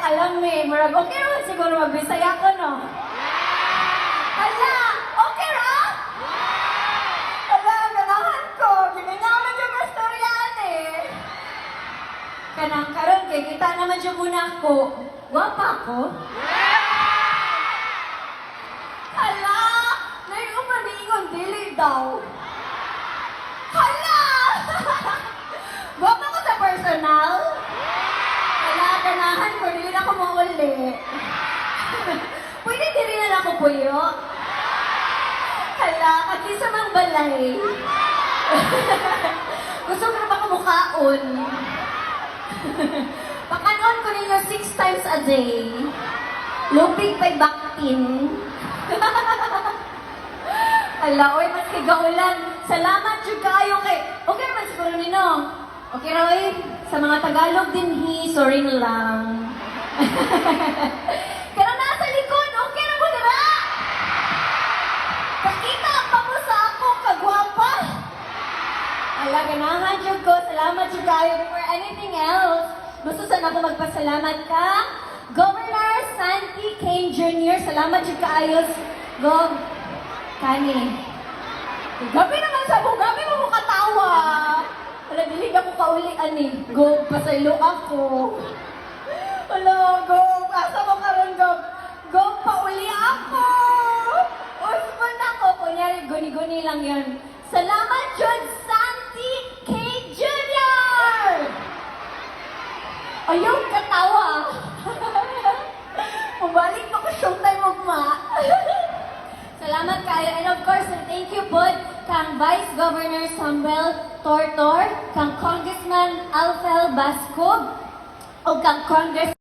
alam ni, murag okay naman siguro magbisaya ko, no? Hala, okay ra? Hala, ganahan ko. Ginanyaman yung kastoryan eh. Kanang karon kay kita naman yung muna ako. Gwapa ko? Hala, ngayon maniingon, dili daw. Hala! Gwapa ko sa personal? Hala, ganahan ko, dili na ako mauli. Pwede din rin na ako puyo. Hala, at least sa mga balay. Gusto ko na ba kamukhaon? Pakanon ko ninyo 6 times a day. Lupig pa'y baktin. Hala, oy, mas kigaulan. Salamat yung kayo kay... Okay man siguro nino. Okay, Roy? Sa mga Tagalog din, sorry na lang. Pero nasa likod, okay na mo, diba? Pakita pa mo sa ako, kagwapa. Ala, ganahan yung ko. Salamat yung kayo. For anything else, gusto sana ako magpasalamat ka. Governor Santi Kane Jr., salamat yung kaayos. Gov, kani. Gabi naman sa mo, gabi mo katawa. Wala, dilig ako kaulian eh. Gov, pasaylo ako. Wala, Gov, asa mo karon Gov? Gov, pauli ako. Usman ako. Kunyari, guni-guni lang yan. Salamat, John Santi K. Jr. Ayaw katawa. Mabalik pa ko showtime of ma. Salamat kayo. And of course, thank you po kang Vice Governor Samuel Tortor, kang Congressman Alfel Basco, o kang Congress